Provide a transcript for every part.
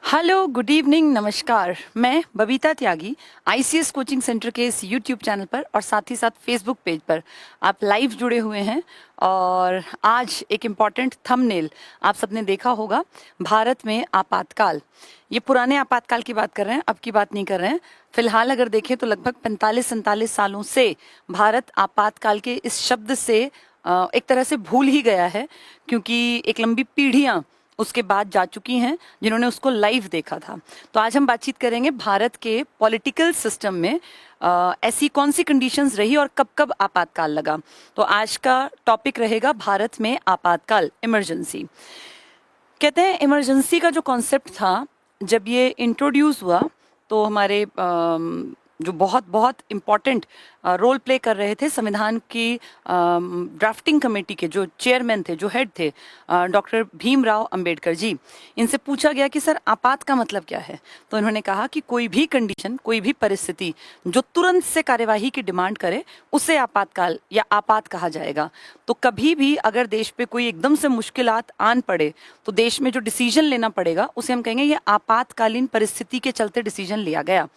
Hello, good evening, नमस्कार। मैं बबीता त्यागी ICS coaching centre के इस यूट्यूब चैनल पर और साथ ही साथ फेसबुक पेज पर आप लाइव जुड़े हुए हैं। और आज एक इम्पॉर्टेंट थंबनेल आप सबने देखा होगा, भारत में आपातकाल। ये पुराने आपातकाल की बात कर रहे हैं, अब की बात नहीं कर रहे हैं। फिलहाल अगर देखें तो लगभग 45-47 सालों से भारत आपातकाल के इस शब्द से एक तरह से भूल ही गया है, क्योंकि एक लंबी पीढ़ियां उसके बाद जा चुकी हैं जिन्होंने उसको लाइव देखा था। तो आज हम बातचीत करेंगे भारत के पॉलिटिकल सिस्टम में ऐसी कौन सी कंडीशंस रही और कब कब आपातकाल लगा। तो आज का टॉपिक रहेगा भारत में आपातकाल, इमरजेंसी। कहते हैं इमरजेंसी का जो कॉन्सेप्ट था, जब ये इंट्रोड्यूस हुआ तो हमारे जो बहुत बहुत इम्पॉर्टेंट रोल प्ले कर रहे थे संविधान की ड्राफ्टिंग कमेटी के जो चेयरमैन थे, जो हेड थे, डॉक्टर भीमराव अंबेडकर जी, इनसे पूछा गया कि सर आपात का मतलब क्या है। तो इन्होंने कहा कि कोई भी कंडीशन, कोई भी परिस्थिति जो तुरंत से कार्यवाही की डिमांड करे उसे आपातकाल या आपात कहा जाएगा। तो कभी भी अगर देश पे कोई एकदम से मुश्किलात आन पड़े तो देश में जो डिसीजन लेना पड़ेगा उसे हम कहेंगे ये आपातकालीन परिस्थिति के चलते डिसीजन लिया गया।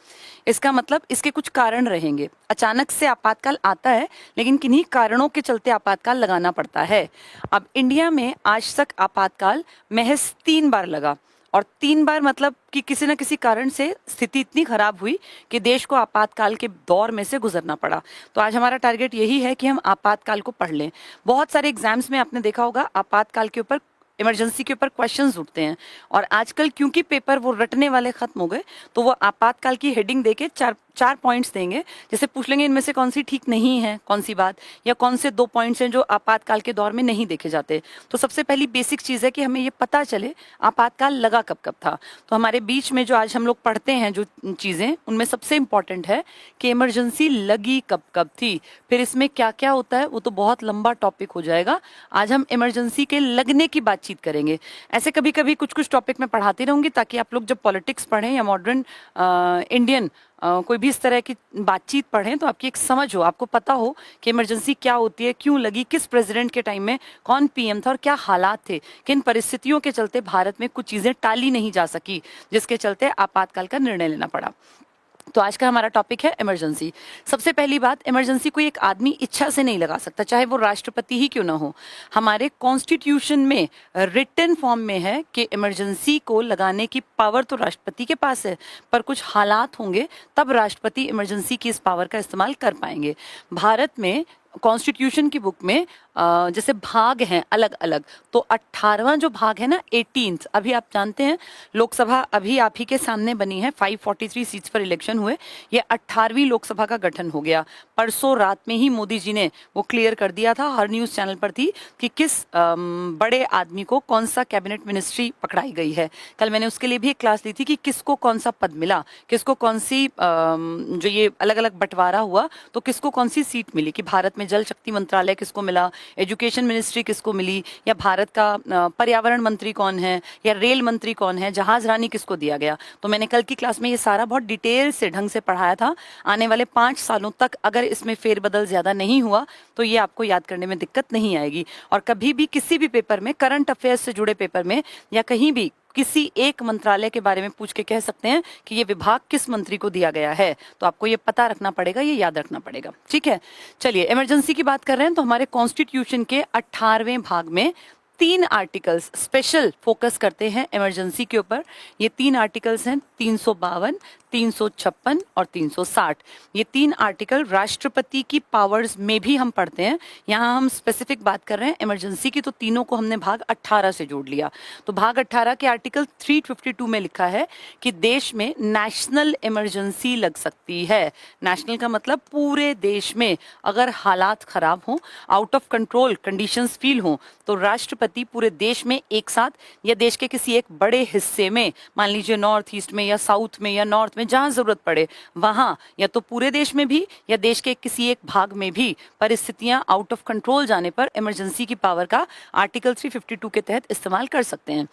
इसका मतलब इसके कुछ कारण रहेंगे। अचानक से आपातकाल आता है, लेकिन किन्हीं कारणों के चलते आपातकाल लगाना पड़ता है। अब इंडिया में आज तक आपातकाल महज 3 बार लगा, और 3 बार मतलब कि किसी न किसी कारण से स्थिति इतनी खराब हुई कि देश को आपातकाल के दौर में से गुजरना पड़ा। तो आज हमारा टारगेट यही है कि हम आपातकाल को पढ़ लें। बहुत सारे एग्जाम्स में आपने देखा होगा आपातकाल के ऊपर, इमरजेंसी के ऊपर क्वेश्चंस उठते हैं, और आजकल क्योंकि पेपर वो रटने वाले खत्म हो गए तो वो आपातकाल की हेडिंग देके चार पॉइंट्स देंगे। जैसे पूछ लेंगे इनमें से कौन सी ठीक नहीं है, कौन सी बात, या कौन से 2 पॉइंट्स हैं जो आपातकाल के दौर में नहीं देखे जाते। तो सबसे पहली बेसिक चीज है कि हमें ये पता चले आपातकाल लगा कब कब था। तो हमारे बीच में जो आज हम लोग पढ़ते हैं जो चीजें, उनमें सबसे इंपॉर्टेंट है कि इमरजेंसी लगी कब कब थी। फिर इसमें क्या क्या होता है वो तो बहुत लंबा टॉपिक हो जाएगा। आज हम इमरजेंसी के लगने की बातचीत करेंगे। ऐसे कभी कभी कुछ कुछ टॉपिक में पढ़ाती रहूंगी ताकि आप लोग जब पॉलिटिक्स पढ़ें या मॉडर्न इंडियन कोई भी इस तरह की बातचीत पढ़ें तो आपकी एक समझ हो, आपको पता हो कि इमरजेंसी क्या होती है, क्यों लगी, किस प्रेसिडेंट के टाइम में कौन पीएम था और क्या हालात थे, किन परिस्थितियों के चलते भारत में कुछ चीजें टाली नहीं जा सकी, जिसके चलते आपातकाल का निर्णय लेना पड़ा। तो आज का हमारा टॉपिक है इमरजेंसी। सबसे पहली बात, इमरजेंसी कोई एक आदमी इच्छा से नहीं लगा सकता, चाहे वो राष्ट्रपति ही क्यों ना हो। हमारे कॉन्स्टिट्यूशन में रिटन फॉर्म में है कि इमरजेंसी को लगाने की पावर तो राष्ट्रपति के पास है, पर कुछ हालात होंगे तब राष्ट्रपति इमरजेंसी की इस पावर का इस्तेमाल कर पाएंगे। भारत में कॉन्स्टिट्यूशन की बुक में जैसे भाग हैं अलग अलग, तो 18वां जो भाग है ना, 18th, अभी आप जानते हैं लोकसभा अभी आप ही के सामने बनी है, 543 सीट्स पर इलेक्शन हुए, ये 18वीं लोकसभा का गठन हो गया। परसों रात में ही मोदी जी ने वो क्लियर कर दिया था, हर न्यूज चैनल पर थी कि किस बड़े आदमी को कौन सा कैबिनेट मिनिस्ट्री पकड़ाई गई है। कल मैंने उसके लिए भी एक क्लास ली थी कि किसको कौन सा पद मिला, किसको कौन सी जो ये अलग अलग बंटवारा हुआ तो किसको कौन सी सीट मिली, कि भारत में जल शक्ति मंत्रालय किसको मिला, एजुकेशन मिनिस्ट्री किसको मिली, या भारत का पर्यावरण मंत्री कौन है, या रेल मंत्री कौन है, जहाज रानी किसको दिया गया। तो मैंने कल की क्लास में ये सारा बहुत डिटेल से ढंग से पढ़ाया था। आने वाले 5 सालों तक अगर इसमें फेरबदल ज्यादा नहीं हुआ तो ये आपको याद करने में दिक्कत नहीं आएगी। और कभी भी किसी भी पेपर में, करंट अफेयर्स से जुड़े पेपर में या कहीं भी किसी एक मंत्रालय के बारे में पूछ के कह सकते हैं कि ये विभाग किस मंत्री को दिया गया है, तो आपको ये पता रखना पड़ेगा, ये याद रखना पड़ेगा। ठीक है, चलिए इमरजेंसी की बात कर रहे हैं तो हमारे कॉन्स्टिट्यूशन के 18वें भाग में 3 आर्टिकल्स स्पेशल फोकस करते हैं इमरजेंसी के ऊपर। ये 3 आर्टिकल्स हैं 352, 356 और 360। ये 3 आर्टिकल राष्ट्रपति की पावर्स में भी हम पढ़ते हैं। यहाँ हम स्पेसिफिक बात कर रहे हैं इमरजेंसी की, तो तीनों को हमने भाग 18 से जोड़ लिया। तो भाग 18 के आर्टिकल 352 में लिखा है कि देश में नेशनल इमरजेंसी लग सकती है। नेशनल का मतलब पूरे देश में अगर हालात खराब हों, out of control conditions feel हों, तो राष्ट्रपति पूरे देश में एक साथ या देश के किसी एक बड़े हिस्से में, मान लीजिए नॉर्थ ईस्ट में या साउथ में या नॉर्थ में, जहां जरूरत पड़े वहां, या तो पूरे देश में भी या देश के किसी एक भाग में भी परिस्थितियां आउट ऑफ कंट्रोल जाने पर इमरजेंसी की पावर का आर्टिकल 352 के तहत इस्तेमाल कर सकते हैं।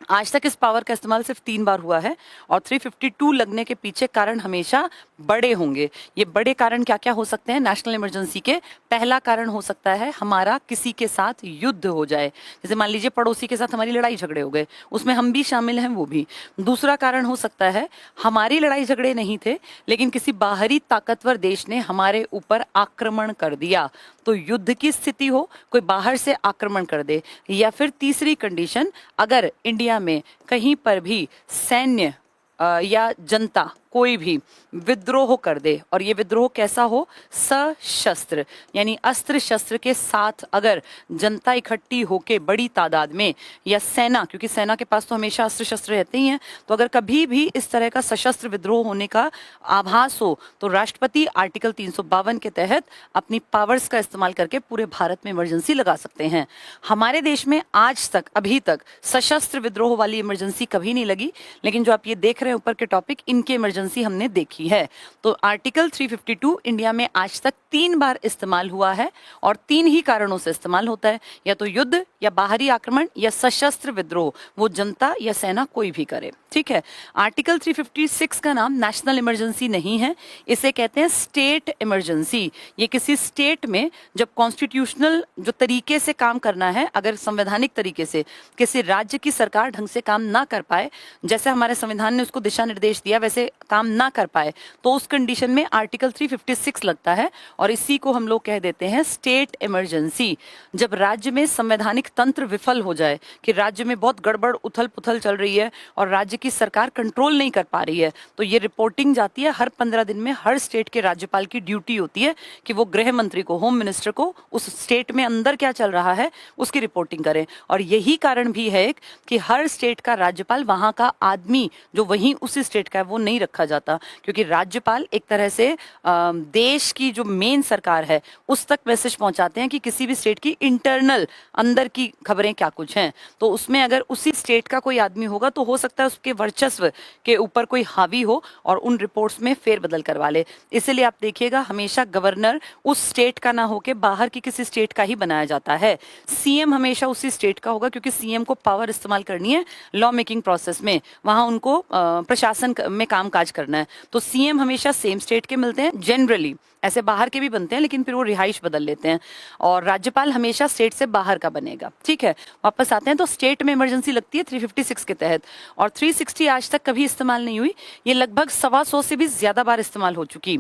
आज तक इस पावर का इस्तेमाल सिर्फ 3 बार हुआ है और 352 लगने के पीछे कारण हमेशा बड़े होंगे। ये बड़े कारण क्या क्या हो सकते हैं नेशनल इमरजेंसी के? पहला कारण हो सकता है हमारा किसी के साथ युद्ध हो जाए, जैसे मान लीजिए पड़ोसी के साथ हमारी लड़ाई झगड़े हो गए, उसमें हम भी शामिल हैं वो भी। दूसरा कारण हो सकता है हमारी लड़ाई झगड़े नहीं थे लेकिन किसी बाहरी ताकतवर देश ने हमारे ऊपर आक्रमण कर दिया, तो युद्ध की स्थिति हो, कोई बाहर से आक्रमण कर दे। या फिर तीसरी कंडीशन, अगर इंडिया में कहीं पर भी सैन्य या जनता कोई भी विद्रोह कर दे, और ये विद्रोह कैसा हो? सशस्त्र, यानी अस्त्र शस्त्र के साथ अगर जनता इकट्ठी होके बड़ी तादाद में, या सेना, क्योंकि सेना के पास तो हमेशा अस्त्र शस्त्र रहते ही हैं, तो अगर कभी भी इस तरह का सशस्त्र विद्रोह होने का आभास हो तो राष्ट्रपति आर्टिकल 352 के तहत अपनी पावर्स का इस्तेमाल करके पूरे भारत में इमरजेंसी लगा सकते हैं। हमारे देश में आज तक, अभी तक सशस्त्र विद्रोह वाली इमरजेंसी कभी नहीं लगी, लेकिन जो आप ये देख रहे हैं ऊपर के टॉपिक, इनके इमरजेंसी हमने देखी है। तो आर्टिकल 352 इंडिया में आज तक 3 बार इस्तेमाल हुआ है और 3 ही कारणों से इस्तेमाल होता है, या तो युद्ध, या बाहरी आक्रमण, या सशस्त्र विद्रोह, वो जनता या सेना कोई भी करे। ठीक है। आर्टिकल 356 का नाम नेशनल इमरजेंसी नहीं है, इसे कहते हैं स्टेट इमरजेंसी। ये किसी स्टेट में जब कॉन्स्टिट्यूशनल जो तरीके से काम करना है, अगर संवैधानिक तरीके से किसी राज्य की सरकार ढंग से काम ना कर पाए, जैसे हमारे संविधान ने उसको दिशा निर्देश दिया वैसे काम ना कर पाए, तो उस कंडीशन में आर्टिकल 356 लगता है और इसी को हम लोग कह देते हैं स्टेट इमरजेंसी। जब राज्य में संवैधानिक तंत्र विफल हो जाए, कि राज्य में बहुत गड़बड़ उथल पुथल चल रही है और राज्य की सरकार कंट्रोल नहीं कर पा रही है, तो ये रिपोर्टिंग जाती है हर 15 दिन में। हर स्टेट के राज्यपाल की ड्यूटी होती है कि वो गृह मंत्री को, होम मिनिस्टर को, उस स्टेट में अंदर क्या चल रहा है उसकी रिपोर्टिंग करें। और यही कारण भी है कि हर स्टेट का राज्यपाल, वहां का आदमी जो वहीं उसी स्टेट का है, वो नहीं रखा जाता, क्योंकि राज्यपाल एक तरह से देश की जो मेन सरकार है उस तक मैसेज पहुंचाते हैं कि किसी भी स्टेट की इंटरनल, अंदर की खबरें क्या कुछ हैं। तो उसमें अगर उसी स्टेट का कोई आदमी होगा तो हो सकता है उसके वर्चस्व के ऊपर कोई हावी हो और उन रिपोर्ट्स में फेरबदल करवा ले। इसलिए आप देखिएगा हमेशा गवर्नर उस स्टेट का ना होके बाहर की किसी स्टेट का ही बनाया जाता है। सीएम हमेशा उसी स्टेट का होगा, क्योंकि सीएम को पावर इस्तेमाल करनी है लॉ मेकिंग प्रोसेस में, वहां उनको प्रशासन में कामकाज करना है। तो सीएम हमेशा सेम स्टेट के मिलते हैं जनरली, ऐसे बाहर के भी बनते हैं लेकिन फिर वो रिहाइश बदल लेते हैं, और राज्यपाल हमेशा स्टेट से बाहर का बनेगा। ठीक है, वापस आते हैं। तो स्टेट में इमरजेंसी लगती है 356 के तहत, और 360 आज तक कभी इस्तेमाल नहीं हुई। ये लगभग 125 से भी ज्यादा बार इस्तेमाल हो चुकी।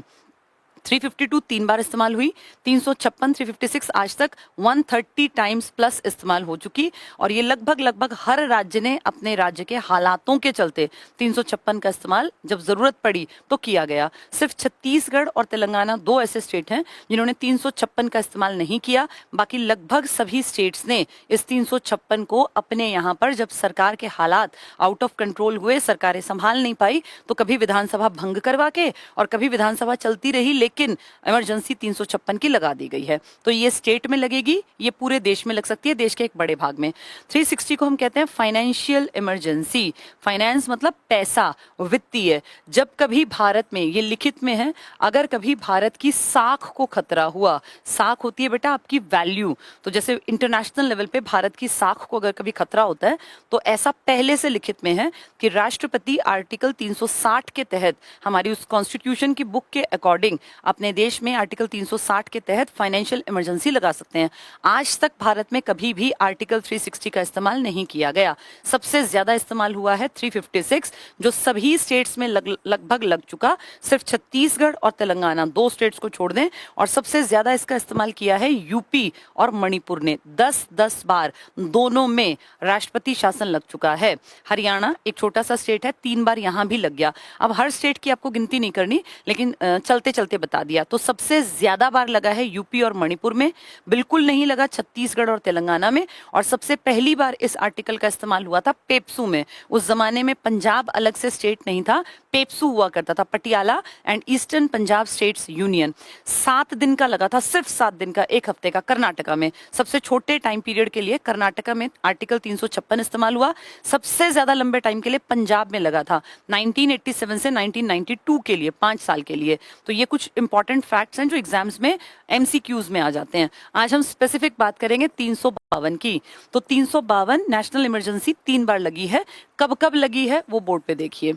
352 3 बार इस्तेमाल हुई, 356 356 आज तक 130 टाइम्स प्लस इस्तेमाल हो चुकी, और ये लगभग हर राज्य ने अपने राज्य के हालातों के चलते 356 का इस्तेमाल जब जरूरत पड़ी तो किया गया। सिर्फ छत्तीसगढ़ और तेलंगाना 2 ऐसे स्टेट हैं जिन्होंने 356 का इस्तेमाल नहीं किया, बाकी लगभग सभी स्टेट्स ने इस 356 को अपने यहाँ पर, जब सरकार के हालात आउट ऑफ कंट्रोल हुए, सरकारें संभाल नहीं पाई, तो कभी विधानसभा भंग करवा के और कभी विधानसभा चलती रही, लेकिन इमरजेंसी 356 की लगा दी गई है। तो ये स्टेट में लगेगी, ये पूरे देश में लग सकती है, देश के एक बड़े भाग में। 360 को हम कहते हैं फाइनेंशियल इमरजेंसी। फाइनेंस मतलब पैसा, वित्तीय। जब कभी भारत में, ये लिखित में है, अगर कभी भारत की साख को खतरा हुआ, साख होती है बेटा आपकी वैल्यू, तो जैसे इंटरनेशनल लेवल पे भारत की साख को अगर कभी खतरा होता है तो ऐसा पहले से लिखित में है कि राष्ट्रपति आर्टिकल 360 के तहत, हमारी उस कॉन्स्टिट्यूशन की बुक के अकॉर्डिंग, अपने देश में आर्टिकल 360 के तहत फाइनेंशियल इमरजेंसी लगा सकते हैं। आज तक भारत में कभी भी आर्टिकल 360 का इस्तेमाल नहीं किया गया। सबसे ज्यादा इस्तेमाल हुआ है 356, जो सभी स्टेट्स में लगभग लग चुका। सिर्फ छत्तीसगढ़ और तेलंगाना 2 स्टेट्स को छोड़ दें, और सबसे ज्यादा इसका इस्तेमाल किया है यूपी और मणिपुर ने। 10-10 बार दोनों में राष्ट्रपति शासन लग चुका है। हरियाणा एक छोटा सा स्टेट है, 3 बार यहां भी लग गया। अब हर स्टेट की आपको गिनती नहीं करनी, लेकिन चलते चलते बता दिया। तो सबसे ज्यादा बार लगा है यूपी और मणिपुर में, बिल्कुल नहीं लगा छत्तीसगढ़ और तेलंगाना में। और सबसे पहली बार इस आर्टिकल का इस्तेमाल हुआ था पेप्सू में। उस जमाने में पंजाब अलग से स्टेट नहीं था, पेप्सू हुआ करता था, Patiala and eastern Punjab states union. 7 दिन का लगा था, सिर्फ 7 दिन का, 1 हफ्ते का। कर्नाटका में सबसे छोटे टाइम पीरियड के लिए कर्नाटका में आर्टिकल 356 इस्तेमाल हुआ। सबसे ज्यादा लंबे टाइम के लिए पंजाब में लगा था, 1987 से 1992 के लिए, 5 साल के लिए। तो ये कुछ इंपॉर्टेंट फैक्ट्स हैं जो एग्जाम्स में एमसीक्यूज में आ जाते हैं। आज हम स्पेसिफिक बात करेंगे 352 की। तो 352 नेशनल इमरजेंसी 3 बार लगी है। कब कब लगी है वो बोर्ड पे देखिए।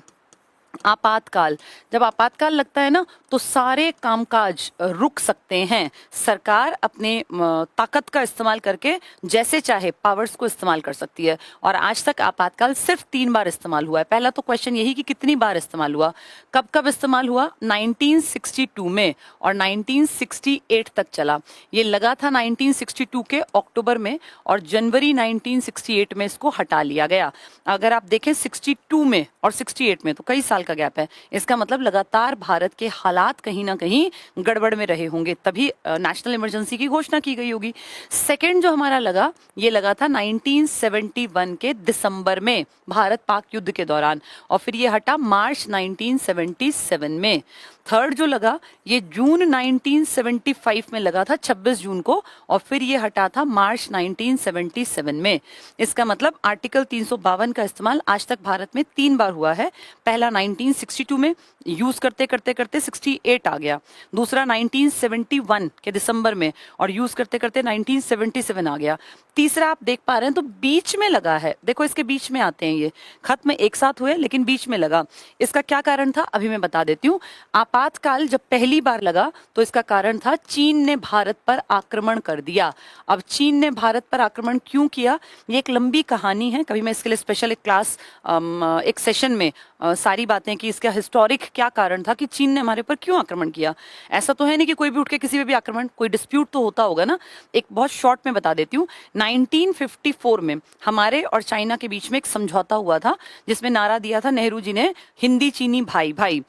आपातकाल, जब आपातकाल लगता है ना तो सारे कामकाज रुक सकते हैं। सरकार अपने ताकत का इस्तेमाल करके जैसे चाहे पावर्स को इस्तेमाल कर सकती है। और आज तक आपातकाल सिर्फ 3 बार इस्तेमाल हुआ है। पहला तो क्वेश्चन यही कि कितनी बार इस्तेमाल हुआ, कब कब इस्तेमाल हुआ, 1962 में, और 1968 तक चला। ये लगा था 1962 के अक्टूबर में, और जनवरी 1968 में इसको हटा लिया गया। अगर आप देखें 62 में और 68 में तो कई साल का गैप है। इसका मतलब लगातार भारत के हालात कहीं ना कहीं गड़बड़ में रहे होंगे, तभी नेशनल इमरजेंसी की घोषणा की गई होगी। सेकंड जो हमारा लगा, ये लगा था 1971 के दिसंबर में, भारत पाक युद्ध के दौरान, और फिर ये हटा मार्च 1977 में। थर्ड जो लगा ये जून 1975 में लगा था, 26 जून को, और फिर ये हटा था मार्च 1977 में। इसका मतलब आर्टिकल 352 का इस्तेमाल आज तक भारत में 3 बार हुआ है। पहला 1962 में, यूज करते करते करते 68 आ गया। दूसरा 1971 के दिसंबर में, और यूज करते करते 1977 आ गया। तीसरा आप देख पा रहे हैं तो बीच में लगा है, देखो इसके बीच में आते हैं, ये खत्म एक साथ हुए लेकिन बीच में लगा। इसका क्या कारण था अभी मैं बता देती हूँ। आपातकाल जब पहली बार लगा तो इसका कारण था चीन ने भारत पर आक्रमण कर दिया। अब चीन ने भारत पर आक्रमण क्यों किया, ये एक लंबी कहानी है। कभी मैं इसके लिए स्पेशल एक क्लास, एक सेशन में सारी बातें कि इसका हिस्टोरिक क्या कारण था कि चीन ने हमारे पर क्यों आक्रमण किया। ऐसा तो है नहीं कि कोई भी उठ के किसी पे भी आक्रमण, कोई डिस्प्यूट तो होता होगा ना। एक बहुत शॉर्ट में बता देती हूँ। 1954 में हमारे और चाइना के बीच में एक समझौता हुआ था, जिसमें नारा दिया था नेहरू जी ने, हिंदी चीनी भाई भाई।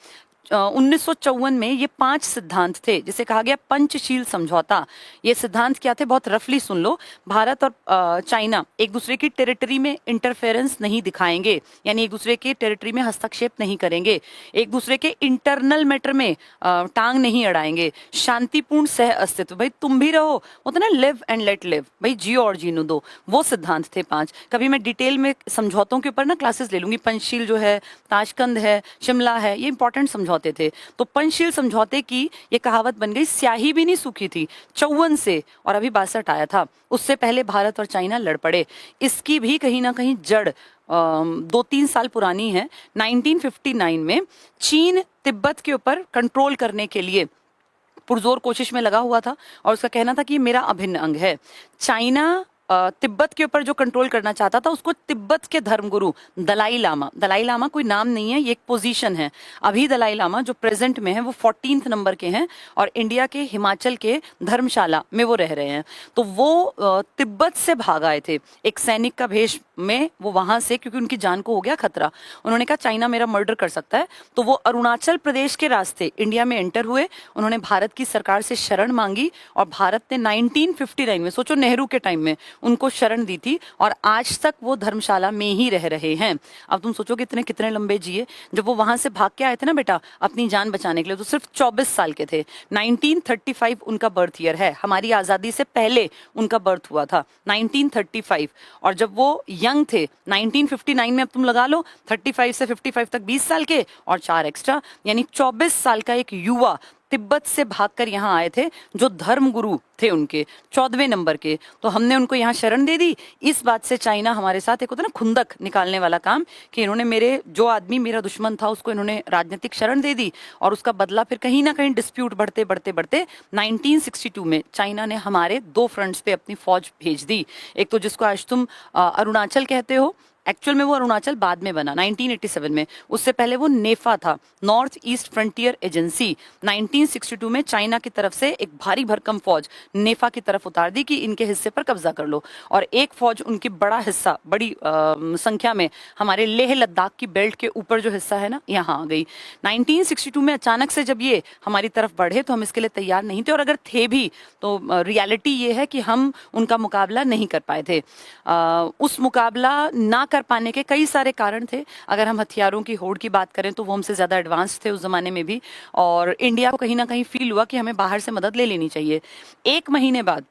1954 में ये 5 सिद्धांत थे, जिसे कहा गया पंचशील समझौता। ये सिद्धांत क्या थे, बहुत रफली सुन लो। भारत और चाइना एक दूसरे की टेरिटरी में इंटरफेरेंस नहीं दिखाएंगे, यानी एक दूसरे के टेरिटरी में हस्तक्षेप नहीं करेंगे, एक दूसरे के इंटरनल मैटर में टांग नहीं अड़ाएंगे, शांतिपूर्ण सह अस्तित्व, भाई तुम भी रहो, वो तो ना लिव एंड लेट लिव, भाई जियो और जीनो दो, वो सिद्धांत थे 5। कभी मैं डिटेल में समझौतों के ऊपर ना क्लासेस ले लूंगी। पंचशील जो है, ताशकंद है, शिमला है, ये इंपॉर्टेंट समझौते थे। तो पंचशील समझौते की ये कहावत बन गई, स्याही भी नहीं सूखी थी 54 से, और अभी 62 आया था। उससे पहले भारत और चाइना लड़ पड़े। इसकी भी कहीं ना कहीं जड़ 2-3 साल पुरानी है। 1959 में चीन तिब्बत के ऊपर कंट्रोल करने के लिए पुरजोर कोशिश में लगा हुआ था, और उसका कहना था कि ये मेरा अभिन्न अंग है। चाइना तिब्बत के ऊपर जो कंट्रोल करना चाहता था, उसको तिब्बत के धर्मगुरु दलाई लामा, दलाई लामा कोई नाम नहीं है, ये एक पोजीशन है। अभी दलाई लामा जो प्रेजेंट में है वो 14th नंबर के हैं, और इंडिया के हिमाचल के धर्मशाला में वो रह रहे हैं। तो वो तिब्बत से भाग आए थे एक सैनिक का भेष में, वो वहां से, क्योंकि उनकी जान को हो गया खतरा। उन्होंने कहा चाइना मेरा मर्डर कर सकता है, तो वो अरुणाचल प्रदेश के रास्ते इंडिया में एंटर हुए। उन्होंने भारत की सरकार से शरण मांगी, और भारत ने 1959 में, सोचो नेहरू के टाइम में, उनको शरण दी थी, और आज तक वो धर्मशाला में ही रह रहे हैं। अब तुम सोचो कितने कितने लंबे जिए। जब वो वहां से भाग के आए थे ना बेटा अपनी जान बचाने के लिए, तो सिर्फ 24 साल के थे। 1935 उनका बर्थ ईयर है, हमारी आजादी से पहले उनका बर्थ हुआ था 1935। और जब वो यंग थे 1959 में, अब तुम लगा लो 35 से 55 तक 20 साल के, और 4 एक्स्ट्रा, यानी 24 साल का एक युवा तिब्बत से भागकर यहाँ आए थे, जो धर्मगुरु थे उनके 14वें नंबर के। तो हमने उनको यहाँ शरण दे दी। इस बात से चाइना हमारे साथ, एक होता है ना खुंदक निकालने वाला काम, कि इन्होंने मेरे, जो आदमी मेरा दुश्मन था उसको इन्होंने राजनीतिक शरण दे दी, और उसका बदला फिर कहीं ना कहीं डिस्प्यूट बढ़ते बढ़ते बढ़ते 1962 में चाइना ने हमारे 2 फ्रंट्स पे अपनी फौज भेज दी। एक तो जिसको आज तुम अरुणाचल कहते हो, एक्चुअल में वो अरुणाचल बाद में बना 1987 में, उससे पहले वो नेफा था, नॉर्थ ईस्ट फ्रंटियर एजेंसी। 1962 में चाइना की तरफ से एक भारी भरकम फौज नेफा की तरफ उतार दी कि इनके हिस्से पर कब्जा कर लो, और एक फौज उनकी बड़ा हिस्सा, बड़ी संख्या में हमारे लेह लद्दाख की बेल्ट के ऊपर जो हिस्सा है ना, यहाँ आ गई। 1962 में अचानक से जब ये हमारी तरफ बढ़े तो हम इसके लिए तैयार नहीं थे, और अगर थे भी तो रियलिटी ये है कि हम उनका मुकाबला नहीं कर पाए थे। उस मुकाबला ना कर पाने के कई सारे कारण थे। अगर हम हथियारों की होड़ की बात करें तो वो हमसे ज्यादा एडवांस थे उस जमाने में भी, और इंडिया को कहीं ना कहीं फील हुआ कि हमें बाहर से मदद ले लेनी चाहिए। 1 महीने बाद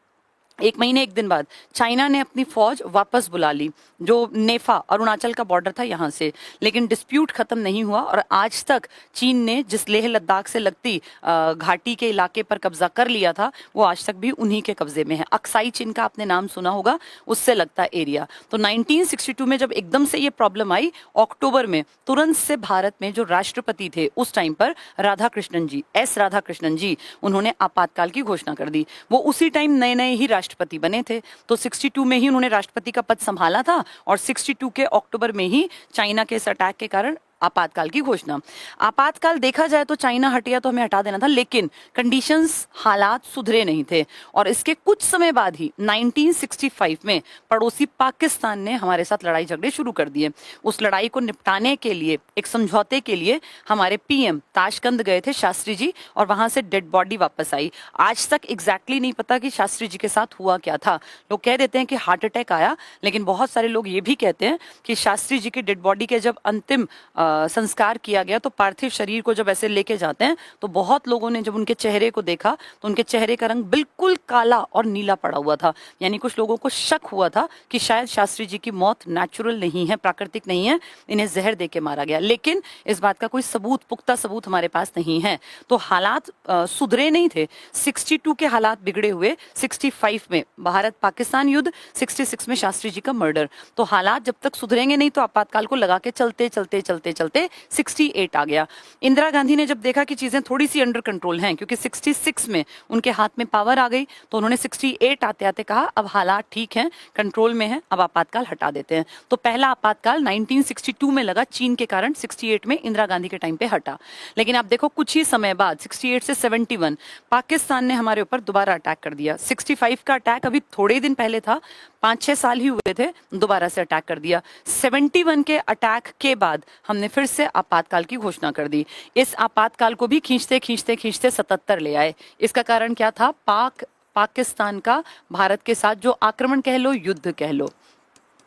1 महीने 1 दिन बाद चाइना ने अपनी फौज वापस बुला ली, जो नेफा अरुणाचल का बॉर्डर था यहाँ से। लेकिन डिस्प्यूट खत्म नहीं हुआ और आज तक चीन ने जिस लेह लद्दाख से लगती घाटी के इलाके पर कब्जा कर लिया था, वो आज तक भी उन्हीं के कब्जे में है। अक्साई चीन का आपने नाम सुना होगा, उससे लगता एरिया। तो 1962 में जब एकदम से ये प्रॉब्लम आई अक्टूबर में, तुरंत से भारत में जो राष्ट्रपति थे उस टाइम पर, राधा कृष्णन जी, एस राधा कृष्णन जी, उन्होंने आपातकाल की घोषणा कर दी। वो उसी टाइम नए नए ही राष्ट्रपति बने थे, तो 62 में ही उन्होंने राष्ट्रपति का पद संभाला था और 62 के अक्टूबर में ही चाइना के इस अटैक के कारण आपातकाल की घोषणा। आपातकाल देखा जाए तो चाइना हटिया तो हमें हटा देना था, लेकिन कंडीशंस, हालात सुधरे नहीं थे और इसके कुछ समय बाद ही 1965 में पड़ोसी पाकिस्तान ने हमारे साथ लड़ाई झगड़े शुरू कर दिए। उस लड़ाई को निपटाने के लिए, एक समझौते के लिए हमारे पीएम ताशकंद गए थे शास्त्री जी, और वहां से डेड बॉडी वापस आई। आज तक एग्जैक्टली नहीं पता कि शास्त्री जी के साथ हुआ क्या था। लोग कह देते हैं कि हार्ट अटैक आया, लेकिन बहुत सारे लोग ये भी कहते हैं कि शास्त्री जी की डेड बॉडी के जब अंतिम संस्कार किया गया तो पार्थिव शरीर को जब ऐसे लेके जाते हैं तो बहुत लोगों ने जब उनके चेहरे को देखा तो उनके चेहरे का रंग बिल्कुल काला और नीला पड़ा हुआ था। यानी कुछ लोगों को शक हुआ था कि शायद शास्त्री जी की मौत नेचुरल नहीं है, प्राकृतिक नहीं है, इन्हें जहर देके मारा गया। लेकिन इस बात का कोई सबूत, पुख्ता सबूत हमारे पास नहीं है। तो हालात सुधरे नहीं थे। 62 के हालात बिगड़े हुए, 65 में भारत पाकिस्तान युद्ध, 66 में शास्त्री जी का मर्डर। तो हालात जब तक सुधरेंगे नहीं तो आपातकाल को लगा के चलते चलते चलते चलते 68 आ गया। इंदिरा गांधी ने जब देखा कि चीजें थोड़ी सी अंडर कंट्रोल हैं, क्योंकि 66 में उनके हाथ में पावर आ गई, तो उन्होंने 68 आते आते कहा अब हालात ठीक हैं, कंट्रोल में है, अब आपातकाल हटा देते हैं। तो पहला आपातकाल 1962 में लगा चीन के कारण, 68 में इंदिरा गांधी के टाइम पे हटा। लेकिन आप देखो कुछ ही समय बाद 68 से 71 पाकिस्तान ने हमारे ऊपर दोबारा अटैक कर दिया। 65 का अटैक अभी थोड़े दिन पहले था, 5-6 साल ही हुए थे, दोबारा से अटैक कर दिया। 71 के अटैक के बाद हमने फिर से आपातकाल की घोषणा कर दी। इस आपातकाल को भी खींचते खींचते खींचते 77 ले आए। इसका कारण क्या था? पाकिस्तान का भारत के साथ जो आक्रमण कह लो, युद्ध कह लो,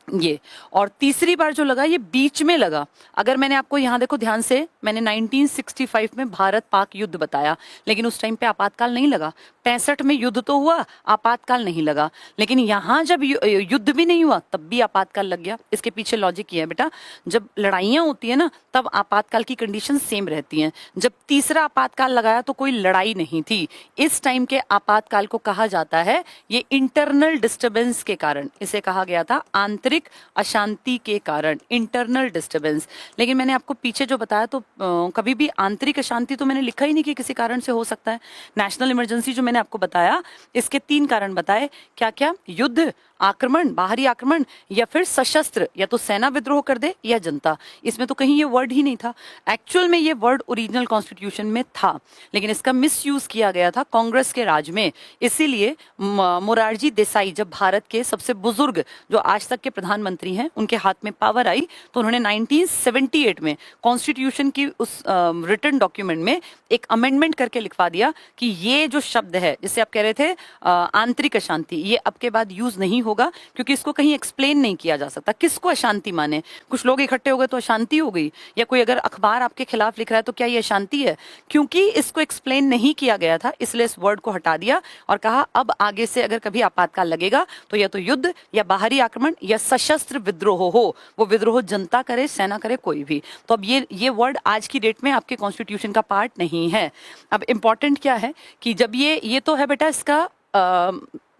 ये। और तीसरी बार जो लगा ये बीच में लगा। अगर मैंने आपको यहाँ देखो ध्यान से, मैंने 1965 में भारत पाक युद्ध बताया, लेकिन उस टाइम पे आपातकाल नहीं लगा। 65 में युद्ध तो हुआ, आपातकाल नहीं लगा। लेकिन यहाँ जब युद्ध भी नहीं हुआ तब भी आपातकाल लग गया। इसके पीछे लॉजिक ये है बेटा, जब लड़ाइयाँ होती है ना तब आपातकाल की कंडीशन सेम रहती हैं। जब तीसरा आपातकाल लगाया तो कोई लड़ाई नहीं थी। इस टाइम के आपातकाल को कहा जाता है, ये इंटरनल डिस्टर्बेंस के कारण इसे कहा गया था, आंतरिक अशांति के कारण, इंटरनल डिस्टर्बेंस। लेकिन मैंने आपको पीछे जो बताया तो कभी भी आंतरिक अशांति तो मैंने लिखा ही नहीं कि किसी कारण से हो सकता है। नेशनल इमरजेंसी जो मैंने आपको बताया, इसके 3 कारण बताए। क्या क्या? युद्ध, आक्रमण, बाहरी आक्रमण, या फिर सशस्त्र, या तो सेना विद्रोह कर दे या जनता। इसमें तो कहीं ये वर्ड ही नहीं था। एक्चुअल में ये वर्ड ओरिजिनल कॉन्स्टिट्यूशन में था, लेकिन इसका मिसयूज किया गया था कांग्रेस के राज में। इसीलिए मोरारजी देसाई, जब भारत के सबसे बुजुर्ग जो आज तक के प्रधानमंत्री हैं, उनके हाथ में पावर आई, तो उन्होंने 1978 में कॉन्स्टिट्यूशन की उस रिटन डॉक्यूमेंट में एक अमेंडमेंट करके लिखवा दिया कि ये जो शब्द है, जिसे आप कह रहे थे आंतरिक अशांति, ये अब के बाद यूज नहीं होगा, क्योंकि इसको कहीं एक्सप्लेन नहीं किया जा सकता। किसको अशांति माने? कुछ लोग इकट्ठे हो गए तो अशांति हो गई, या कोई अगर अखबार आपके खिलाफ लिख रहा है तो क्या ये अशांति है? क्योंकि इसको एक्सप्लेन नहीं किया गया था, इसलिए इस वर्ड को हटा दिया और कहा अब आगे से अगर कभी आपातकाल लगेगा तो या तो युद्ध या बाहरी आक्रमण या सशस्त्र विद्रोह हो। वो विद्रोह जनता करे, सेना करे, कोई भी। तो अब ये वर्ड आज की डेट में आपके कॉन्स्टिट्यूशन का पार्ट नहीं है। अब इंपॉर्टेंट क्या है कि जब ये तो है बेटा इसका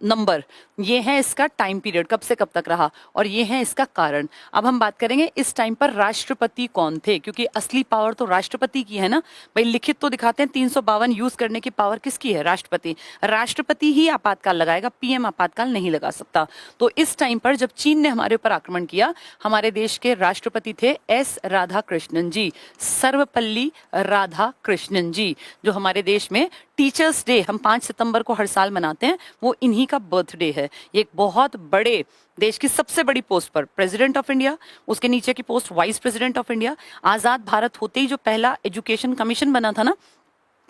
नंबर, ये है इसका टाइम पीरियड, कब से कब तक रहा, और ये है इसका कारण। अब हम बात करेंगे इस टाइम पर राष्ट्रपति कौन थे, क्योंकि असली पावर तो राष्ट्रपति की है ना भाई। लिखित तो दिखाते हैं, 352 यूज करने की पावर किसकी है? राष्ट्रपति। राष्ट्रपति ही आपातकाल लगाएगा, पीएम आपातकाल नहीं लगा सकता। तो इस टाइम पर जब चीन ने हमारे ऊपर आक्रमण किया, हमारे देश के राष्ट्रपति थे एस राधा कृष्णन जी, सर्वपल्ली राधा कृष्णन जी, जो हमारे देश में टीचर्स डे हम 5 सितंबर को हर साल मनाते हैं, वो इन्हीं का बर्थडे है। ये एक बहुत बड़े देश की सबसे बड़ी पोस्ट पर, प्रेसिडेंट ऑफ इंडिया, उसके नीचे की post vice president of India. आजाद भारत होते ही जो पहला एजुकेशन कमीशन बना था ना,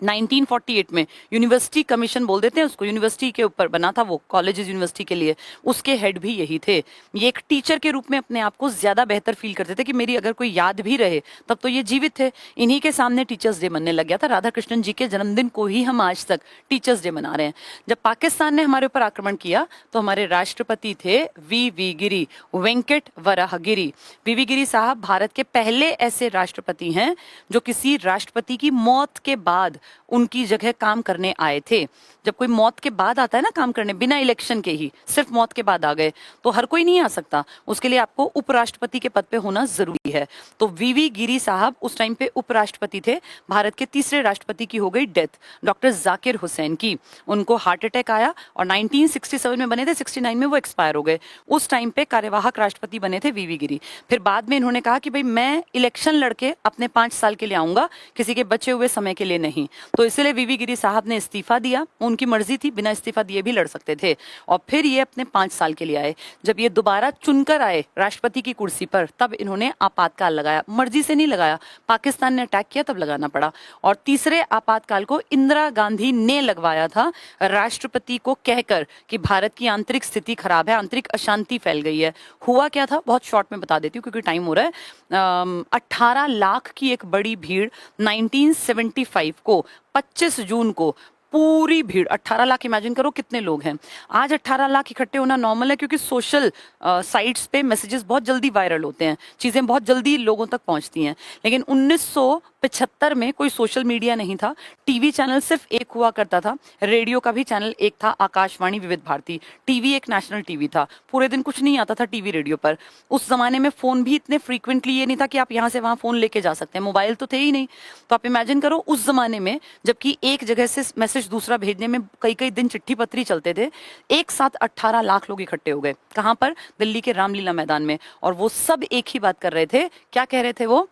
1948 में यूनिवर्सिटी कमीशन बोल देते हैं उसको, यूनिवर्सिटी के ऊपर बना था वो, कॉलेजेस यूनिवर्सिटी के लिए, उसके हेड भी यही थे। ये एक टीचर के रूप में अपने आप को ज्यादा बेहतर फील करते थे कि मेरी अगर कोई याद भी रहे तब तो ये जीवित थे। इन्हीं के सामने टीचर्स डे मनने लग गया था। राधा कृष्णन जी के जन्मदिन को ही हम आज तक टीचर्स डे मना रहे हैं। जब पाकिस्तान ने हमारे ऊपर आक्रमण किया तो हमारे राष्ट्रपति थे वी गिरी, वेंकट वराहगिरी। वी गिरी साहब भारत के पहले ऐसे राष्ट्रपति हैं जो किसी राष्ट्रपति की मौत के बाद उनकी जगह काम करने आए थे। जब कोई मौत के बाद आता है ना काम करने, बिना इलेक्शन के ही, सिर्फ मौत के बाद आ गए, तो हर कोई नहीं आ सकता, उसके लिए आपको उपराष्ट्रपति के पद पे होना जरूरी है। तो वी गिरी साहब उस टाइम पे उपराष्ट्रपति थे। भारत के तीसरे राष्ट्रपति की हो गई डेथ, डॉक्टर जाकिर हुसैन की। उनको हार्ट अटैक आया और 1967 में बने थे, 69 में वो एक्सपायर हो गए। उस टाइम पे कार्यवाहक राष्ट्रपति बने थे वी गिरी। फिर बाद में इन्होंने कहा कि भाई मैं इलेक्शन लड़के अपने 5 साल के लिए आऊंगा, किसी के बचे हुए समय के लिए नहीं। तो इसलिए वी गिरी साहब ने इस्तीफा दिया, उनकी मर्जी थी, बिना इस्तीफा दिए भी लड़ सकते थे। और फिर ये अपने 5 साल के लिए आए। जब ये दोबारा चुनकर आए राष्ट्रपति की कुर्सी पर, तब इन्होंने आपातकाल लगाया, मर्जी से नहीं लगाया, पाकिस्तान ने अटैक किया तब लगाना पड़ा। और तीसरे आपातकाल को इंदिरा गांधी ने लगवाया था, राष्ट्रपति को कहकर कि भारत की आंतरिक स्थिति खराब है, आंतरिक अशांति फैल गई है। हुआ क्या था, बहुत शॉर्ट में बता देती हूँ क्योंकि टाइम हो रहा है। 18 लाख की एक बड़ी भीड़ 1975 को 25 जून को, पूरी भीड़ 18 लाख, इमेजिन करो कितने लोग हैं। आज 18 लाख इकट्ठे होना नॉर्मल है क्योंकि सोशल साइट्स पे मैसेजेस बहुत जल्दी वायरल होते हैं, चीजें बहुत जल्दी लोगों तक पहुंचती हैं। लेकिन 1975 में कोई सोशल मीडिया नहीं था, टीवी चैनल सिर्फ एक हुआ करता था, रेडियो का भी चैनल एक था, आकाशवाणी विविध भारती। टीवी एक नेशनल टीवी था, पूरे दिन कुछ नहीं आता था टीवी रेडियो पर। उस जमाने में फोन भी इतने फ्रीक्वेंटली ये नहीं था कि आप यहाँ से वहां फोन लेके जा सकते हैं, मोबाइल तो थे ही नहीं। तो आप इमेजिन करो उस जमाने में, जबकि एक जगह से मैसेज दूसरा भेजने में कई कई दिन चिट्ठी पत्री चलते थे, एक साथ 18 लाख लोग इकट्ठे हो गए। कहां पर? दिल्ली के रामलीला मैदान में। और वो सब एक ही बात कर रहे थे। क्या कह रहे थे वो?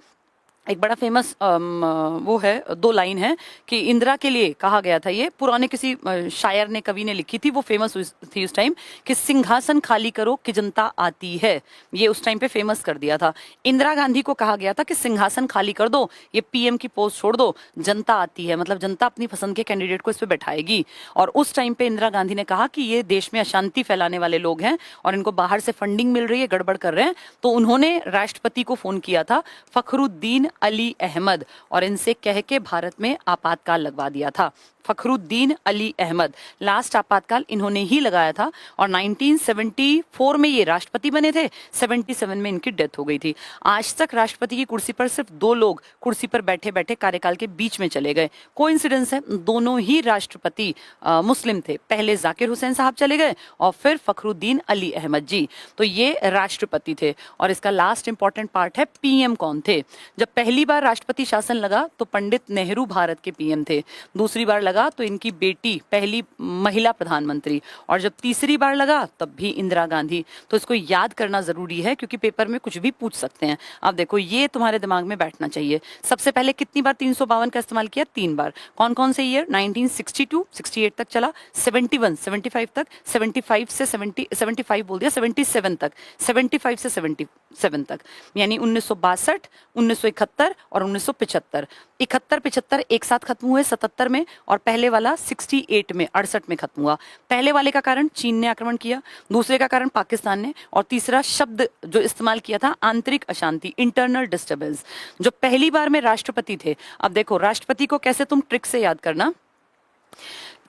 एक बड़ा फेमस वो है, 2 लाइन है कि इंदिरा के लिए कहा गया था, ये पुराने किसी शायर ने, कवि ने लिखी थी, वो फेमस थी उस टाइम, कि सिंहासन खाली करो कि जनता आती है। ये उस टाइम पे फेमस कर दिया था। इंदिरा गांधी को कहा गया था कि सिंहासन खाली कर दो, ये पीएम की पोस्ट छोड़ दो, जनता आती है, मतलब जनता अपनी पसंद के कैंडिडेट को इस पे बैठाएगी। और उस टाइम पे इंदिरा गांधी ने कहा कि ये देश में अशांति फैलाने वाले लोग हैं और इनको बाहर से फंडिंग मिल रही है, गड़बड़ कर रहे हैं। तो उन्होंने राष्ट्रपति को फोन किया था, फखरुद्दीन अली अहमद, और इनसे कह के भारत में आपातकाल लगवा दिया था। फखरुद्दीन अली अहमद, लास्ट आपातकाल इन्होंने ही लगाया था। और 1974 में ये राष्ट्रपति बने थे, 77 में इनकी डेथ हो गई थी। आज तक राष्ट्रपति की कुर्सी पर सिर्फ 2 लोग कुर्सी पर बैठे बैठे कार्यकाल के बीच में चले गए। कोइंसिडेंस है, दोनों ही राष्ट्रपति मुस्लिम थे। पहले जाकिर हुसैन साहब चले गए और फिर फखरुद्दीन अली अहमद जी। तो ये राष्ट्रपति थे। और इसका लास्ट इंपॉर्टेंट पार्ट है, पीएम कौन थे। जब पहली बार राष्ट्रपति शासन लगा तो पंडित नेहरू भारत के पीएम थे। दूसरी बार लगा तो इनकी बेटी, पहली महिला प्रधानमंत्री। और जब तीसरी बार लगा तब भी इंदिरा गांधी। तो इसको याद करना जरूरी है क्योंकि पेपर में कुछ भी पूछ सकते हैं। अब देखो, ये तुम्हारे दिमाग में बैठना चाहिए। सबसे पहले कितनी बार 352 का इस्तेमाल किया? 3 बार। कौन कौन से ईयर? 1962, 68 तक चला, 71, 75 तक, 75 से 75 बोल दिया, 77 तक, 75 से 77 तक, यानी 1962, 1971 और 1975। 71, 75 एक साथ खत्म हुए 77 में, और पहले वाला 68 में, 68 में खत्म हुआ। पहले वाले का कारण चीन ने आक्रमण किया, दूसरे का कारण पाकिस्तान ने, और तीसरा शब्द जो इस्तेमाल किया था, आंतरिक अशांति, इंटरनल डिस्टर्बेंस। जो पहली बार में राष्ट्रपति थे, अब देखो राष्ट्रपति को कैसे तुम ट्रिक से याद करना।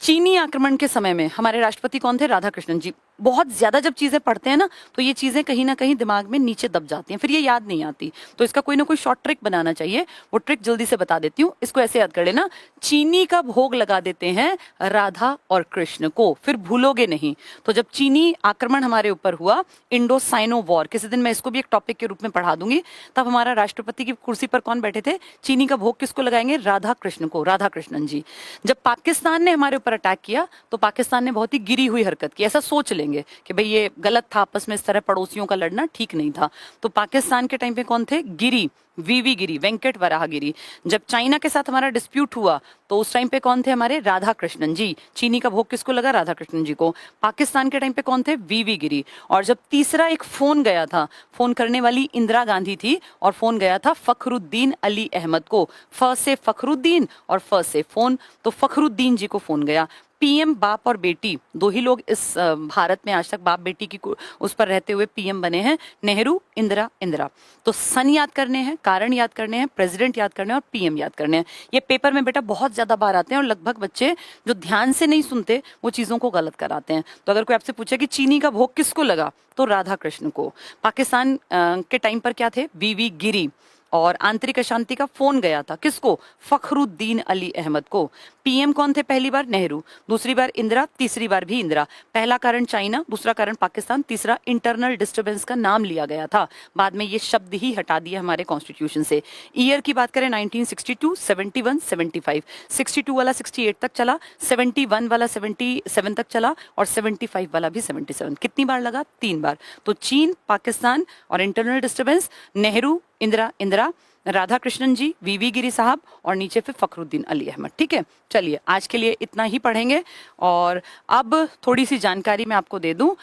चीनी आक्रमण के समय में हमारे राष्ट्रपति कौन थे? राधा कृष्णन जी। बहुत ज्यादा जब चीजें पढ़ते हैं ना तो ये चीजें कहीं ना कहीं दिमाग में नीचे दब जाती हैं, फिर ये याद नहीं आती। तो इसका कोई ना कोई शॉर्ट ट्रिक बनाना चाहिए। वो ट्रिक जल्दी से बता देती हूँ, इसको ऐसे याद कर लेना। चीनी का भोग लगा देते हैं राधा और कृष्ण को, फिर भूलोगे नहीं। तो जब चीनी आक्रमण हमारे ऊपर हुआ, इंडो साइनो वॉर, किसी दिन मैं इसको भी एक टॉपिक के रूप में पढ़ा दूंगी, तब हमारा राष्ट्रपति की कुर्सी पर कौन बैठे थे? चीनी का भोग किसको लगाएंगे? राधा कृष्ण को, राधा कृष्णन जी। जब पाकिस्तान ने हमारे ऊपर अटैक किया तो पाकिस्तान ने बहुत ही गिरी हुई हरकत की। ऐसा सोच लेंगे कि भाई ये गलत था, आपस में इस तरह पड़ोसियों का लड़ना ठीक नहीं था। तो पाकिस्तान के टाइम पे कौन थे? गिरी, वीवी गिरी, वेंकट वराहगिरी। जब चाइना के साथ हमारा डिस्प्यूट हुआ तो उस टाइम पे कौन थे हमारे? राधा कृष्णन जी। चीनी का भोग किसको लगा? राधा कृष्णन जी को। पाकिस्तान के टाइम पे कौन थे? वीवी गिरी। और जब तीसरा एक फोन गया था, फोन करने वाली इंदिरा गांधी थी और फोन गया था फखरुद्दीन अली अहमद को। फ से फखरुद्दीन और फ से फोन, तो फखरुद्दीन जी को फोन गया। पीएम बाप और बेटी, दो ही लोग इस भारत में आज तक बाप बेटी की उस पर रहते हुए पीएम बने हैं, नेहरू, इंदिरा, इंदिरा। तो सन याद करने हैं, कारण याद करने हैं, प्रेसिडेंट याद करने हैं और पीएम याद करने हैं। ये पेपर में बेटा बहुत ज्यादा बार आते हैं और लगभग बच्चे जो ध्यान से नहीं सुनते वो चीजों को गलत कराते हैं। तो अगर कोई आपसे पूछे कि चीनी का भोग किसको लगा, तो राधा कृष्ण को। पाकिस्तान के टाइम पर क्या थे? वीवी गिरी। और आंतरिक अशांति का फोन गया था किसको? फखरुद्दीन अली अहमद को। पीएम कौन थे? पहली बार नेहरू, दूसरी बार इंदिरा, तीसरी बार भी इंदिरा। पहला कारण चाइना, दूसरा कारण पाकिस्तान, तीसरा इंटरनल डिस्टर्बेंस का नाम लिया गया था। बाद में ये शब्द ही हटा दिया हमारे कॉन्स्टिट्यूशन से। ईयर की बात करें 1962, 71, 75। 62 वाला 68 तक चला, 71 वाला 77 तक चला और 75 वाला भी 77। कितनी बार लगा? 3 बार। तो चीन, पाकिस्तान और इंटरनल डिस्टर्बेंस, नेहरू, इंदिरा, इंदिरा, राधा कृष्णन जी, वीवी गिरी साहब और नीचे फिर फखरुद्दीन अली अहमद। ठीक है, चलिए आज के लिए इतना ही पढ़ेंगे। और अब थोड़ी सी जानकारी मैं आपको दे दूं।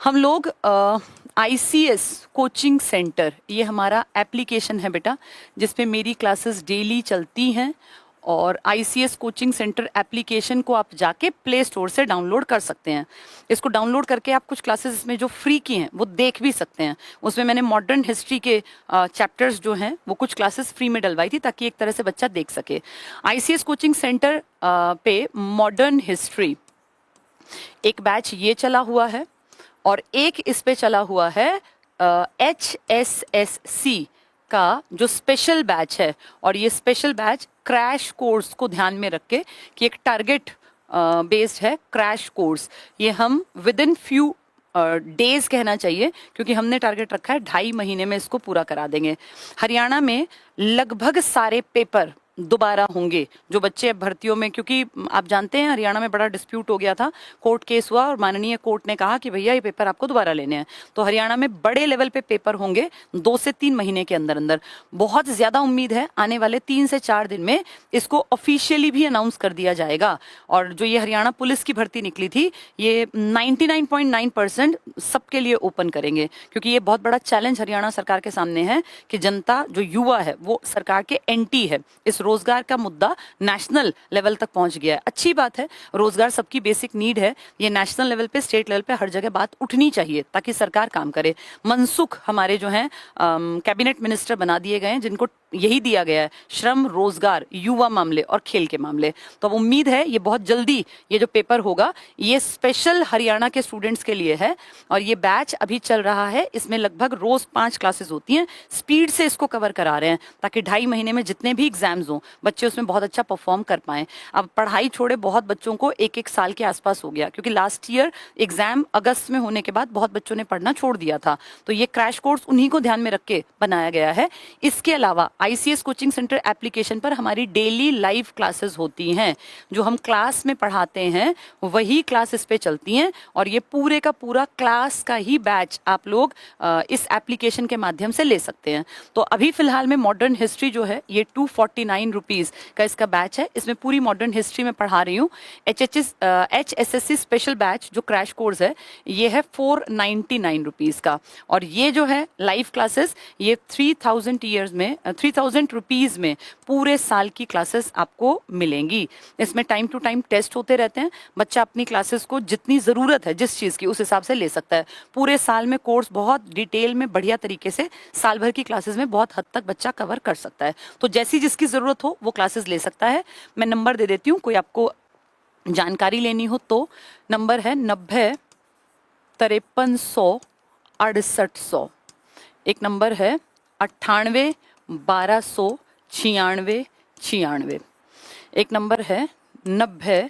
हम लोग ICS कोचिंग सेंटर, ये हमारा एप्लीकेशन है बेटा, जिसपे मेरी क्लासेस डेली चलती हैं। और ICS कोचिंग सेंटर एप्लीकेशन को आप जाके प्ले स्टोर से डाउनलोड कर सकते हैं। इसको डाउनलोड करके आप कुछ क्लासेस इसमें जो फ्री की हैं वो देख भी सकते हैं। उसमें मैंने मॉडर्न हिस्ट्री के चैप्टर्स जो हैं वो कुछ क्लासेस फ्री में डलवाई थी ताकि एक तरह से बच्चा देख सके। ICS कोचिंग सेंटर पे मॉडर्न हिस्ट्री एक बैच ये चला हुआ है और एक इस पे चला हुआ है HSSC का जो स्पेशल बैच है। और ये स्पेशल बैच क्रैश कोर्स को ध्यान में रख के कि एक टारगेट बेस्ड है क्रैश कोर्स, ये हम विद इन फ्यू डेज कहना चाहिए क्योंकि हमने टारगेट रखा है 2.5 महीने में इसको पूरा करा देंगे। हरियाणा में लगभग सारे पेपर दोबारा होंगे जो बच्चे अब भर्तियों में, क्योंकि आप जानते हैं हरियाणा में बड़ा डिस्प्यूट हो गया था, कोर्ट केस हुआ और माननीय कोर्ट ने कहा कि भैया ये पेपर आपको दोबारा लेने हैं। तो हरियाणा में बड़े लेवल पे पेपर होंगे 2 से 3 महीने के अंदर अंदर। बहुत ज्यादा उम्मीद है आने वाले 3 से 4 दिन में इसको ऑफिशियली भी अनाउंस कर दिया जाएगा। और जो ये हरियाणा पुलिस की भर्ती निकली थी ये 99.9% सबके लिए ओपन करेंगे क्योंकि ये बहुत बड़ा चैलेंज हरियाणा सरकार के सामने है कि जनता जो युवा है वो सरकार के एंटी है। इस रोजगार का मुद्दा नेशनल लेवल तक पहुंच गया है। अच्छी बात है, रोजगार सबकी बेसिक नीड है। ये नेशनल लेवल पे, स्टेट लेवल पे हर जगह बात उठनी चाहिए ताकि सरकार काम करे। मनसुख हमारे जो हैं कैबिनेट मिनिस्टर बना दिए गए हैं जिनको यही दिया गया है, श्रम, रोजगार, युवा मामले और खेल के मामले। तो अब उम्मीद है ये बहुत जल्दी ये जो पेपर होगा ये स्पेशल हरियाणा के स्टूडेंट्स के लिए है और ये बैच अभी चल रहा है। इसमें लगभग रोज 5 क्लासेस होती हैं। स्पीड से इसको कवर करा रहे हैं ताकि 2.5 महीने में जितने भी एग्जाम्स हों बच्चे उसमें बहुत अच्छा परफॉर्म कर पाएं। अब पढ़ाई छोड़े बहुत बच्चों को 1-1 साल के आसपास हो गया क्योंकि लास्ट ईयर एग्जाम अगस्त में होने के बाद बहुत बच्चों ने पढ़ना छोड़ दिया था। तो ये क्रैश कोर्स उन्हीं को ध्यान में रख के बनाया गया है। इसके अलावा ICS कोचिंग सेंटर एप्लीकेशन पर हमारी डेली लाइव क्लासेस होती हैं। जो हम क्लास में पढ़ाते हैं वही क्लास इस पे चलती हैं और ये पूरे का पूरा क्लास का ही बैच आप लोग इस एप्लीकेशन के माध्यम से ले सकते हैं। तो अभी फिलहाल में मॉडर्न हिस्ट्री जो है ये 249 रुपीज का इसका बैच है। इसमें पूरी मॉडर्न हिस्ट्री में पढ़ा रही हूँ। HSSC स्पेशल बैच जो क्रैश कोर्स है ये है 499 रुपीज का। और ये जो है लाइव क्लासेस ये 3000 रुपीज में पूरे साल की क्लासेस आपको मिलेंगी। इसमें टाइम टू टाइम टेस्ट होते रहते हैं। बच्चा अपनी क्लासेस को जितनी जरूरत है जिस चीज की उस हिसाब से ले सकता है। पूरे साल में कोर्स बहुत डिटेल में बढ़िया तरीके से साल भर की क्लासेस में बहुत हद तक बच्चा कवर कर सकता है। तो जैसी जिसकी जरूरत हो वो क्लासेस ले सकता है। मैं नंबर दे देती हूँ, कोई आपको जानकारी लेनी हो तो नंबर है 90 5300 6800। एक नंबर है 98 1200 96 96। एक नंबर है 90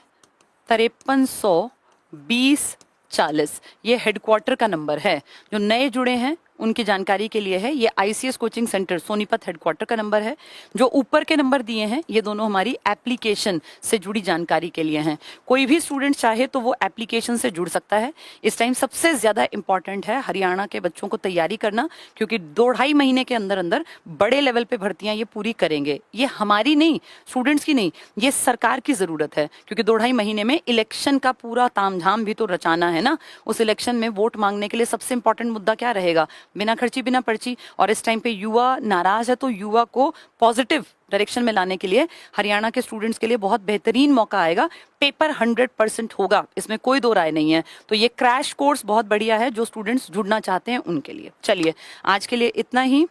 5300 20 40। ये हेडक्वार्टर का नंबर है। जो नए जुड़े हैं उनकी जानकारी के लिए है, ये ICS coaching centre Sonipat headquarter का नंबर है। जो ऊपर के नंबर दिए हैं ये दोनों हमारी एप्लीकेशन से जुड़ी जानकारी के लिए हैं। कोई भी स्टूडेंट चाहे तो वो एप्लीकेशन से जुड़ सकता है। इस टाइम सबसे ज्यादा इंपॉर्टेंट है हरियाणा के बच्चों को तैयारी करना, क्योंकि 2-2.5 महीने के अंदर अंदर बड़े लेवल पे भर्तियां ये पूरी करेंगे। ये हमारी नहीं, स्टूडेंट्स की नहीं, ये सरकार की जरूरत है, क्योंकि 2-2.5 महीने में इलेक्शन का पूरा तामझाम भी तो रचाना है ना। उस इलेक्शन में वोट मांगने के लिए सबसे इंपॉर्टेंट मुद्दा क्या रहेगा? बिना खर्ची बिना पर्ची। और इस टाइम पे युवा नाराज है, तो युवा को पॉजिटिव डायरेक्शन में लाने के लिए हरियाणा के स्टूडेंट्स के लिए बहुत बेहतरीन मौका आएगा। पेपर 100% होगा, इसमें कोई दो राय नहीं है। तो ये क्रैश कोर्स बहुत बढ़िया है जो स्टूडेंट्स जुड़ना चाहते हैं उनके लिए। चलिए आज के लिए इतना ही।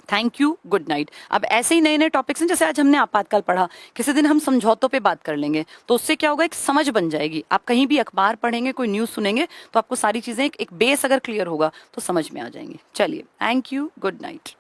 Thank you, good night. अब ऐसे ही नए नए टॉपिक्स हैं, जैसे आज हमने आपातकाल पढ़ा, किसी दिन हम समझौतों पे बात कर लेंगे, तो उससे क्या होगा, एक समझ बन जाएगी। आप कहीं भी अखबार पढ़ेंगे, कोई न्यूज़ सुनेंगे, तो आपको सारी चीज़ें एक बेस अगर क्लियर होगा तो समझ में आ जाएंगी। चलिए, थैंक यू, गुड नाइट।